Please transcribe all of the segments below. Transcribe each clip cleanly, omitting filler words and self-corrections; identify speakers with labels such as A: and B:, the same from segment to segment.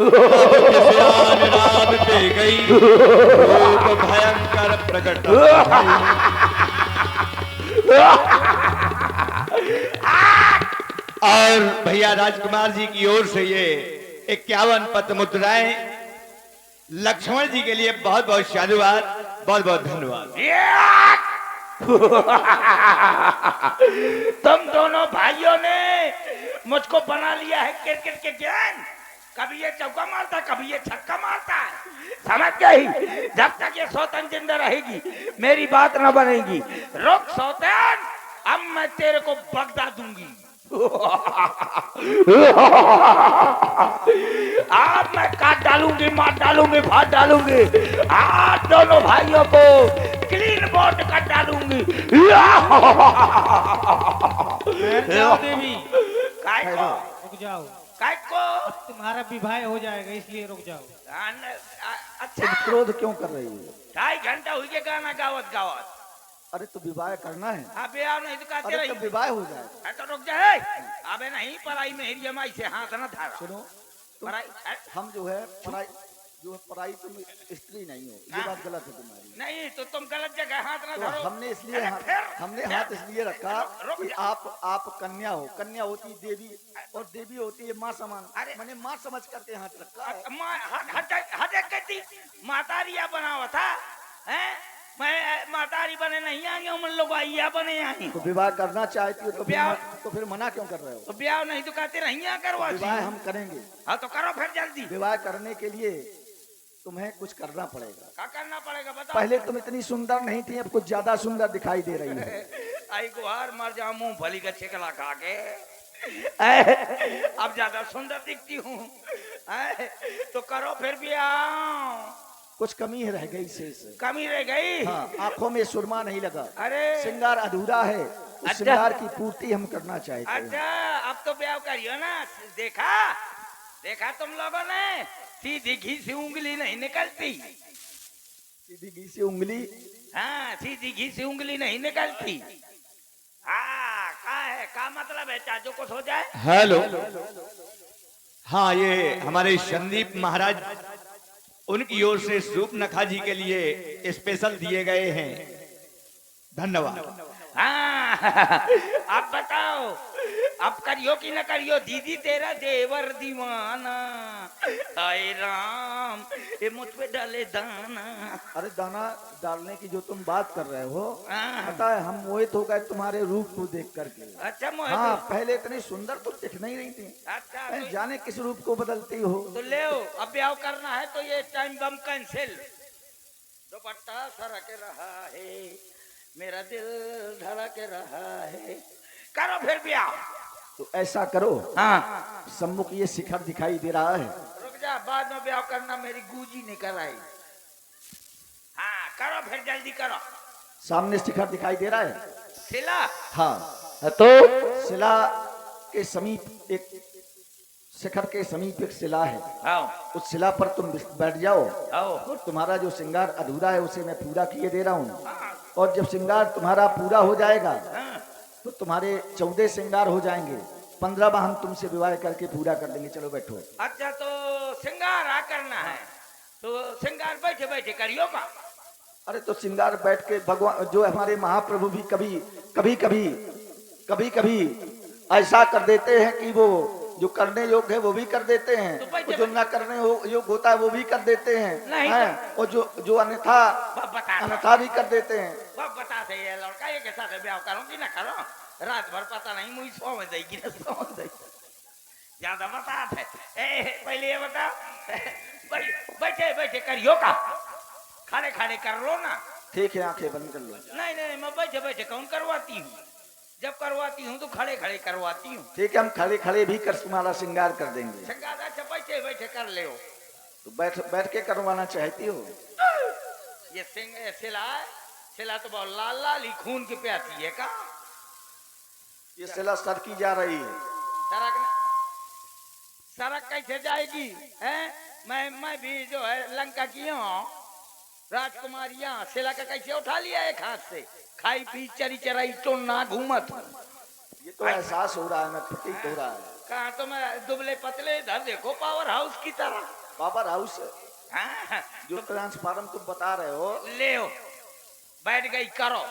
A: तब किसान रात पे गई, रूप भयंकर प्रकट और भैया राजकुमार जी की ओर से ये 51 पत्र मुद्राएं लक्ष्मण जी के लिए बहुत बहुत साधुवाद, बहुत बहुत धन्यवाद।
B: तुम दोनों भाइयों ने मुझको बना लिया है क्रिकेट के ज्ञान। कभी ये चौका मारता, कभी ये छक्का मारता है, समझ गई? जब तक ये सौतन जिंदा रहेगी मेरी बात न बनेगी। रुक सौतन, अब मैं तेरे को बगदा दूंगी। आप मैं काट डालूंगी, मार डालूंगी, फाड़ डालूंगी। आप दोनों भाइयों को क्लीन बोर्ड कर डालूंगी।
C: जाओ देवी,
B: काय को?
C: रुक जाओ।
B: काय को?
C: अब तुम्हारा विवाह हो जाएगा इसलिए रुक जाओ।
B: अच्छा,
D: क्रोध क्यों कर रही है?
B: 2.5 घंटा हुई के गाना गावत गावत।
D: अरे तो विवाह करना है।
B: अबे आप नहीं तो कहते
D: अरे
B: रही।
D: तो विवाह हो जाए।
B: तो रुक जाए। अबे नहीं, पढ़ाई में हिरिया माई से हाथ न धारा।
D: सुनो,
B: पढ़ाई
D: हम जो है पढ़ाई तुम स्त्री नहीं हो, ये बात गलत है तुम्हारी।
B: नहीं तो तुम गलत जगह हाथ न
D: तो
B: धरो।
D: हमने इसलिए हमने हाथ इसलिए रखा कि आप कन्या हो। कन्या होती देवी और देवी होती है माँ समान।
B: अरे
D: मैंने माँ समझ करके हाथ रखा है।
B: हटे कहती मातारिया बनावा था, हैं? मैं मातारी बने नहीं आई हूँ, मन लोग आइया बने आई।
D: तो विवाह करना चाहती हो
B: ब्याह-
D: तो फिर मना क्यों कर रहे हो?
B: तो ब्याह नहीं तो कहते नहीं करवा।
D: विवाह हम करेंगे।
B: हाँ तो करो फिर जल्दी।
D: विवाह करने के लिए तुम्हें कुछ करना पड़ेगा।
B: क्या करना पड़ेगा बताओ?
D: पहले तुम इतनी सुंदर नहीं थी, अब कुछ ज्यादा सुंदर दिखाई दे रही है।
B: आई गुहार मर जा मूंगफली का छिकला खा के। अब ज्यादा सुंदर दिखती हूँ। तो करो फिर ब्याह।
D: कुछ कमी रह गई शेष।
B: कमी रह गई।
D: हाँ, आंखों में सुरमा नहीं लगा।
B: अरे
D: श्रृंगार अधूरा है, उस
B: अच्छा।
D: श्रृंगार की पूर्ति हम करना चाहते हैं।
B: अच्छा, अब तो ब्याह करियो ना। देखा देखा तुम लोगों ने, सीधी घी से उंगली नहीं निकलती।
D: सीधी घी से उंगली।
B: हाँ, सीधी घी से उंगली नहीं निकलती। हाँ, का मतलब है? चाचो कुछ हो जाए।
A: हेलो, हाँ ये हमारे संदीप महाराज, उनकी ओर से सूप नखा जी के लिए स्पेशल दिए गए हैं। धन्यवाद।
B: हाँ, अब बताओ, अब करियो कि न करियो? दीदी तेरा देवर दीवाना, आए राम ये मुझ पे डाले दाना।
D: अरे दाना डालने की जो तुम बात कर रहे हो,
B: हाँ।
D: पता है हम मोहित हो गए तुम्हारे रूप को देख करके।
B: अच्छा मोहित।
D: हाँ, पहले इतनी सुंदर तो दिख नहीं रही थी।
B: अच्छा
D: मैं जाने किस रूप को बदलती हो।
B: तो ले अब ब्याह करना है तो ये टाइम बम कैंसिल। दुपट्टा सरक रहा है, मेरा दिल धड़क रहा है। करो फिर ब्याह।
D: तो ऐसा करो,
B: हाँ,
D: सम्मुख ये शिखर दिखाई दे रहा है।
B: रुक जा, बाद में ब्याह करना, मेरी गूजी नहीं कराई। हाँ करो फिर, जल्दी करो।
D: सामने शिखर दिखाई दे रहा है।
B: शिला।
D: हाँ, तो शिला के समीप एक शिखर के समीप एक शिला है।
B: आओ
D: उस शिला पर तुम बैठ जाओ
B: आओ।
D: और तुम्हारा जो श्रृंगार अधूरा है उसे मैं पूरा किए दे रहा हूँ। और जब श्रृंगार तुम्हारा पूरा हो जाएगा तो तुम्हारे 14 श्रृंगार हो जाएंगे। 15वां हम तुमसे विवाह करके पूरा कर देंगे। चलो बैठो।
B: अच्छा, तो श्रृंगार आ करना है तो श्रृंगार बैठे बैठे करियो का?
D: अरे तो श्रृंगार बैठ के भगवान जो हमारे महाप्रभु भी कभी कभी ऐसा कर देते हैं कि वो जो करने योग्य है वो भी कर देते हैं,
B: तो भाई
D: और जो न करने योग्य होता है वो भी कर देते हैं।
B: नहीं
D: हैं? और जो अन्यथा अन्यथा भी कर देते हैं।
B: बाप बता दे, ये लड़का ये के साथ ब्याह करो कि ना करो? रात भर पता नहीं, मुझे सो में देगी ना सो में देगी। ज्यादा बता दे। पहले ये बता, बैठे बैठे करियो का? खड़े खड़े कर लो ना।
D: ठीक है, आंखें बंद कर लो।
B: नहीं नहीं, मैं बैठे बैठे कौन करवाती हूँ? जब करवाती हूँ तो खड़े खड़े करवाती हूँ।
D: ठीक है, हम खड़े खड़े भी कर तुम्हारा श्रृंगार कर देंगे।
B: श्रृंगार अच्छा बैठे बैठे कर ले।
D: तो बैठ के करवाना चाहती हो?
B: ये सिला तो बहुत लाल लाल ही खून की प्यासी है का?
D: ये शिला सरकी जा रही है।
B: सड़क कैसे जाएगी? हैं? मैं भी जो है लंका की हूँ, राजकुमारियां शिला का कैसे उठा लिया एक हाथ से? खाई पी चरी चराई तो ना घूमत।
D: ये तो एहसास हो रहा है, मैं प्रतीत हो रहा है।
B: कहा तो मैं दुबले पतले, इधर देखो पावर हाउस की तरह।
D: पावर हाउस
B: हाँ,
D: जो ट्रांसफार्म तुम बता रहे हो,
B: ले हो, बैठ गई करो।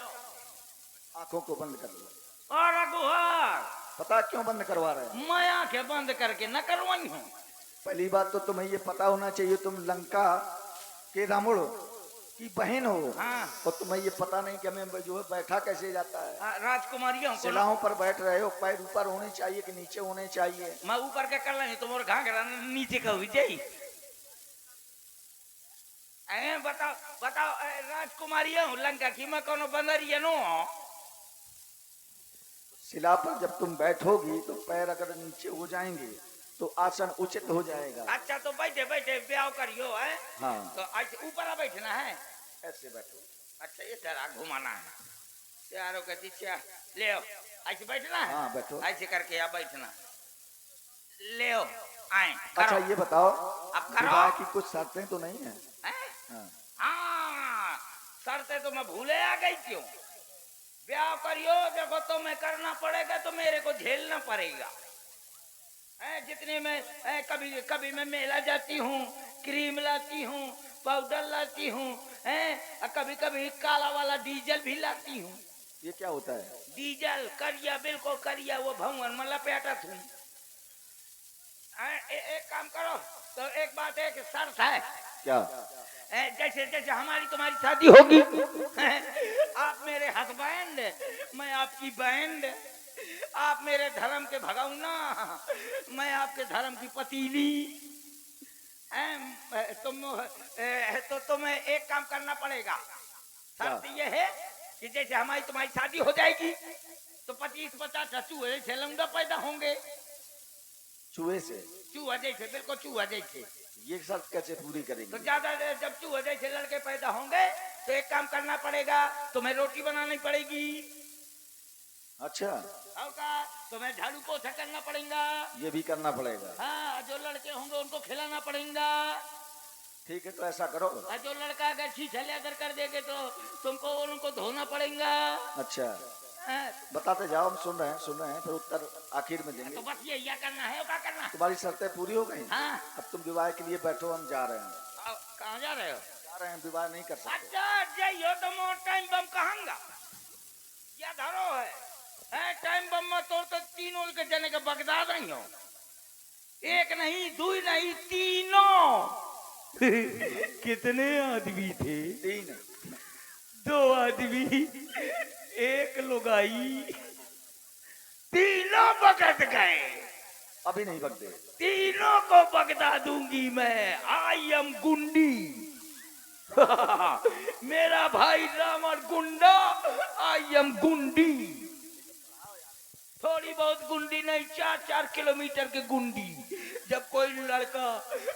D: आंखों को बंद कर लो।
B: और रघुवर,
D: पता क्यों बंद करवा रहे हैं?
B: मैं आंखें बंद करके न करवाई हूँ।
D: पहली बात तो तुम्हें ये पता होना चाहिए तुम लंका के रावण की बहन हो।
B: हाँ।
D: और तुम्हें ये पता नहीं कि हमें जो है बैठा कैसे जाता है।
B: राजकुमारियों को
D: सिलाओं पर बैठ रहे हो, पैर ऊपर होने चाहिए कि नीचे होने चाहिए?
B: मैं ऊपर के कर लेंगे, तुम और घाघरा नीचे का हुई जाई। बताओ बताओ, राजकुमारियां लंका की, मैं कौन बंदरिया नो?
D: शिला पर जब तुम बैठोगी तो पैर अगर नीचे हो जाएंगे तो आसन उचित हो जाएगा।
B: अच्छा तो बैठे बैठे ब्याह करियो है।
D: हाँ।
B: तो ऊपर बैठना है।
D: ऐसे बैठो।
B: अच्छा इस तरह घुमाना है यारों का दीक्षा। ले आओ, ऐसे बैठना है।
D: हाँ बैठो।
B: ऐसे करके यहाँ बैठना। ले आओ, आए
D: अच्छा ये बताओ,
B: अब करो।
D: विवाह की कुछ शर्तें तो नहीं है? हाँ।
B: हाँ, शर्तें तो मैं भूले आ गई। क्यों? ब्याह करियो, देखो तो मैं करना पड़ेगा, तो मेरे को झेलना पड़ेगा। जितने में कभी कभी मैं मेला जाती हूँ, क्रीम लाती हूँ, पाउडर लाती हूँ, कभी कभी काला वाला डीजल भी लाती हूँ।
D: ये क्या होता है?
B: डीजल करिया, बिल्कुल करिया, वो भवन में लपेटा थू। एक काम करो, तो एक बात है कि शर्त है।
D: क्या?
B: जैसे जैसे हमारी तुम्हारी शादी होगी, आप मेरे हस्बैंड, मैं आपकी बैंड, आप मेरे धर्म के भगौना, मैं आपके धर्म की पतीली। तो तुम्हें एक काम करना पड़ेगा। शर्त ये है कि जैसे हमारी तुम्हारी शादी हो जाएगी तो 25-50 चूहे से लौंडा पैदा होंगे।
D: चूहे से?
B: चूहा जैसे, बिल्कुल चूहा जैसे।
D: ये शर्त कैसे पूरी करेंगे?
B: तो ज्यादा जब चूहे जैसे लड़के पैदा होंगे तो एक काम करना पड़ेगा, तुम्हें रोटी बनानी पड़ेगी।
D: अच्छा।
B: तुम्हें झाड़ू पोछा करना पड़ेगा।
D: ये भी करना पड़ेगा?
B: हाँ, जो लड़के होंगे उनको खिलाना पड़ेगा।
D: ठीक है, तो ऐसा करो।
B: और जो लड़का अगर छीछा लेकर कर देगे तो तुमको उनको धोना पड़ेगा।
D: अच्छा,
B: हाँ।
D: बताते जाओ, हम सुन रहे हैं, फिर उत्तर आखिर में देंगे।
B: तो बस ये क्या करना है, क्या करना?
D: तुम्हारी शर्तें पूरी हो गई?
B: हाँ।
D: अब तुम विवाह के लिए बैठो, हम जा रहे हैं।
B: कहाँ जा रहे हो?
D: जा रहे हैं, विवाह नहीं कर सकते।
B: अच्छा जाइयो तो मोर टाइम बम कहांगा क्या धरो है? टाइम बम में तो तीनों के जने के बगदाद नहीं हो। एक नहीं, दो नहीं, तीनों। कितने आदमी थे?
D: 3।
B: 2 आदमी, 1 लुगाई, तीनों बगद गए।
D: अभी नहीं बगदे।
B: तीनों को बगदा दूंगी मैं। आई एम गुंडी। मेरा भाई रावण गुंडा, आई एम गुंडी। थोड़ी बहुत गुंडी नहीं, 4-4 किलोमीटर की गुंडी। जब कोई लड़का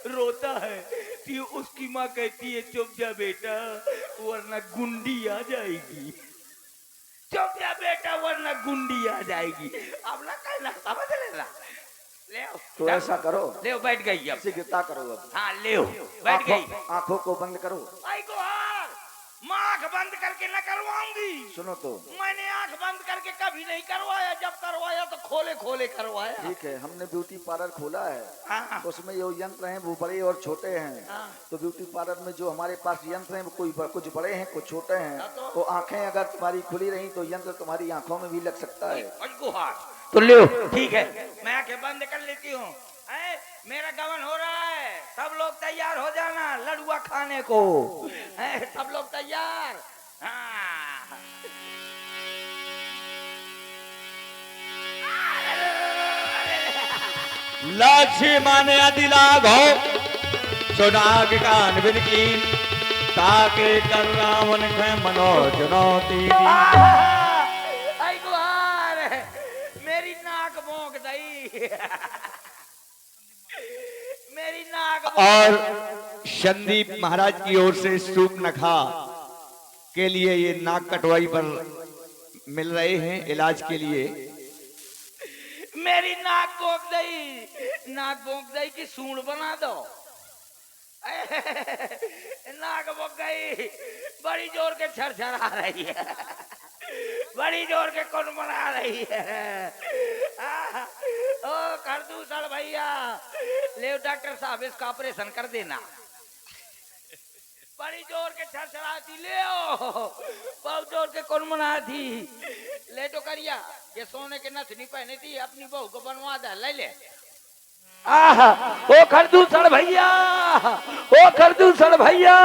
B: रोता है तो उसकी माँ कहती है चुप जा बेटा वरना गुंडी आ जाएगी। चुप जा बेटा वरना गुंडी आ जाएगी। अब ना कहना, समझ लेना। ले
D: तो ऐसा करो,
B: ले बैठ गई अब।
D: गिरता करो अब।
B: हाँ ले बैठ गई।
D: आंखों को बंद करो।
B: आई को हार, मैं आंख बंद करके न करवाऊंगी।
D: सुनो तो,
B: मैंने आंख बंद करके कभी नहीं करवाया, जब करवाया तो खोले खोले करवाया।
D: ठीक है, हमने ब्यूटी पार्लर खोला है।
B: हाँ।
D: उसमें जो यंत्र हैं वो बड़े और छोटे हैं।
B: हाँ।
D: तो ब्यूटी पार्लर में जो हमारे पास यंत्र हैं वो कुछ बड़े हैं, कुछ छोटे हैं।
B: हाँ तो?
D: तो आंखें अगर तुम्हारी खुली रही तो यंत्र तुम्हारी आंखों में भी लग सकता है।
B: तो ले ठीक है, मैं आंखें बंद कर लेती हूँ। मेरा गमन हो रहा है, सब लोग तैयार हो जाना लड़ुआ खाने को। सब लोग तैयार। हाँ।
A: लाछी माने अधिलाग हो सुनाग कान बिनकी ताके कर रावण के मनोजनोती।
B: आई गुहार, मेरी नाक भोंक दई। मेरी नाक
A: और संदीप महाराज की ओर से सूप नखा के लिए ये नाक कटवाई पर मिल रहे हैं इलाज के लिए।
B: मेरी नाक भोंक दई। नाक भोंक दई की सूंड बना दो। नाक भोंक गई, बड़ी जोर के छरछर आ रही है, बड़ी जोर के कौन बना रही है। ओ खरदूसड़ भैया, ले डॉक्टर साहब इसका ऑपरेशन कर देना। बड़ी जोर के छरछराती ले ओ, बहुत जोर के कौन मना थी, ले तो करिया, ये सोने के नथनी पहनी थी अपनी बहू को बनवा दे, ले ले। आह, ओ खरदूसड़ भैया, ओ खरदूसड़ भैया।